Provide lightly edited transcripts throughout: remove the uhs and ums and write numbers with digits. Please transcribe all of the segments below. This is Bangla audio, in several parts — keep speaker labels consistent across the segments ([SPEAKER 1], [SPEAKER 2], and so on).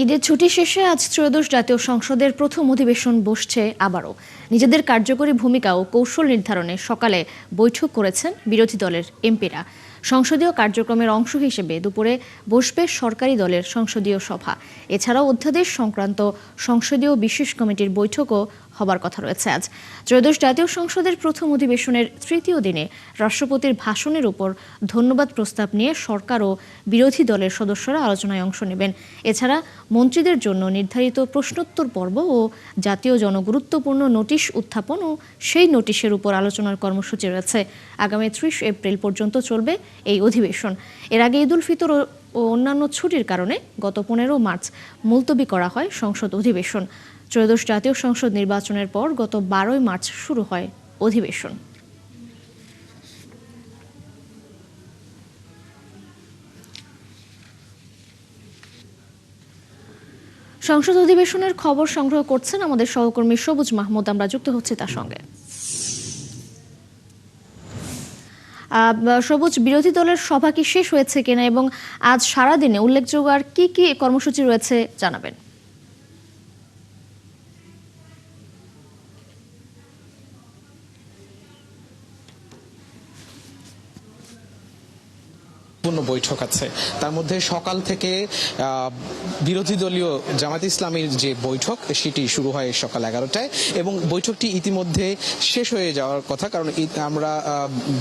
[SPEAKER 1] ঈদের ছুটি শেষে আজ ত্রয়োদশ জাতীয় সংসদের প্রথম অধিবেশন বসছে আবারও। নিজেদের কার্যকরী ভূমিকা ও কৌশল নির্ধারণে সকালে বৈঠক করেছেন বিরোধী দলের এমপিরা। সংসদীয় কার্যক্রমের অংশ হিসেবে দুপুরে বসবে সরকারি দলের সংসদীয় সভা। এছাড়াও অধ্যাদেশ সংক্রান্ত সংসদীয় বিশেষ কমিটির বৈঠকও হবার কথা রয়েছে আজ। ত্রয়োদশ জাতীয় সংসদের প্রথম অধিবেশনের তৃতীয় দিনে রাষ্ট্রপতির ভাষণের উপর ধন্যবাদ প্রস্তাব নিয়ে সরকার ও বিরোধী দলের সদস্যরা আলোচনায় অংশ নেবেন। এছাড়া মন্ত্রীদের জন্য নির্ধারিত প্রশ্নোত্তর পর্ব ও জাতীয় জনগুরুত্বপূর্ণ নোটিশ উত্থাপন ও সেই নোটিশের উপর আলোচনার কর্মসূচি রয়েছে। আগামী ৩০ এপ্রিল পর্যন্ত চলবে এই অধিবেশন। এর আগে ঈদ উল ফিতর ও অন্যান্য ছুটির কারণে গত ১৫ মার্চ মুলতবি করা হয় সংসদ অধিবেশন। ত্রয়োদশ জাতীয় সংসদ নির্বাচনের পর গত ১২ মার্চ শুরু হয় অধিবেশন। সংসদ অধিবেশনের খবর সংগ্রহ করছেন আমাদের সহকর্মী সবুজ মাহমুদ। আমরা যুক্ত হচ্ছি তার সঙ্গে। সবুজ, বিরোধী দলের সভা কি শেষ হয়েছে কিনা এবং আজ সারাদিনে উল্লেখযোগ্য আর কি কি কর্মসূচি রয়েছে জানাবেন।
[SPEAKER 2] বৈঠক আছে, তার মধ্যে সকাল থেকে বিরোধী দলীয় জামায়াত ইসলামীর যে বৈঠক সেটি শুরু হয় সকাল 11টায় এবং বৈঠকটি ইতিমধ্যে শেষ হয়ে যাওয়ার কথা, কারণ আমরা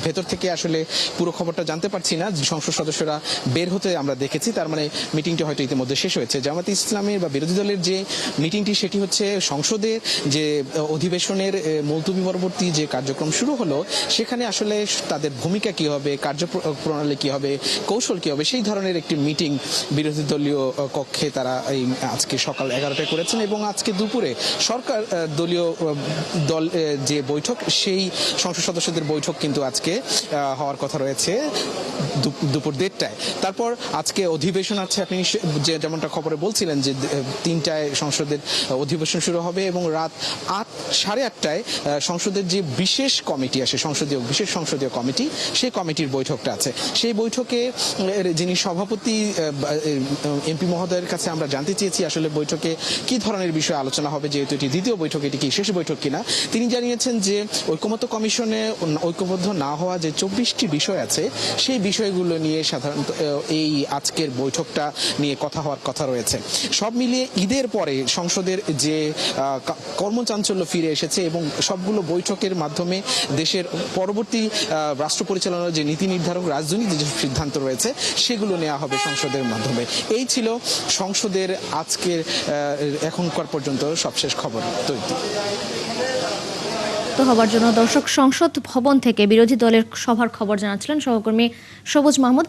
[SPEAKER 2] ভেতর থেকে আসলে পুরো খবরটা জানতে পারছি না। সংসদ সদস্যরা বের হতে আমরা দেখেছি, তার মানে মিটিংটি হয়তো ইতিমধ্যে শেষ হয়েছে। জামায়াত ইসলামীর বা বিরোধী দলের যে মিটিংটি সেটি হচ্ছে সংসদের যে অধিবেশনের মুলতবি পরবর্তী যে কার্যক্রম শুরু হলো সেখানে আসলে তাদের ভূমিকা কি হবে, কার্যপ্রণালী কি হবে, কৌশল কি হবে, সেই ধরনের একটি মিটিং বিরোধী দলীয় কক্ষে তারা এই আজকে সকাল 11টায় করেছেন এবং আজকে দুপুরে সরকার দলীয় দল যে বৈঠক সেই সংসদ সদস্যদের বৈঠক কিন্তু আজকে হওয়ার কথা রয়েছে দুপুর 1:30টায়। তারপর আজকে অধিবেশন আছে, আপনি যেমনটা খবরে বলছিলেন যে 3টায় সংসদের অধিবেশন শুরু হবে এবং রাত 8:30টায় সংসদের যে বিশেষ কমিটি আসে, বিশেষ সংসদীয় কমিটি, সেই কমিটির বৈঠকটা আছে। সেই বৈঠকে যিনি সভাপতি এমপি মহোদয়ের কাছে আমরা জানতে চেয়েছি আসলে বৈঠকে কি ধরনের বিষয় আলোচনা হবে, যেহেতু এটি দ্বিতীয় বৈঠক, এটি কি শেষ বৈঠক কিনা। তিনি জানিয়েছেন যে ঐকমত্য কমিশনে ঐক্যবদ্ধ না হওয়া যে 24টি বিষয় আছে সেই বিষয়গুলো নিয়ে সাধারণত এই আজকের বৈঠকটা নিয়ে কথা হওয়ার কথা রয়েছে। সব মিলিয়ে ঈদের পরে সংসদের যে কর্মচাঞ্চল্য ফিরে এসেছে এবং সবগুলো বৈঠকের মাধ্যমে দেশের পরবর্তী রাষ্ট্র পরিচালনার যে নীতি নির্ধারক রাজনৈতিক যে সিদ্ধান্ত রয়েছে সেগুলো নেওয়া হবে সংসদের মাধ্যমে। এই ছিল সংসদের আজকের এখনকার পর্যন্ত সবশেষ খবর।
[SPEAKER 1] তো হবার জন্য দর্শক, সংসদ ভবন থেকে বিরোধী দলের সভার খবর জানাচ্ছিলেন সহকর্মী সবুজ মাহমুদ।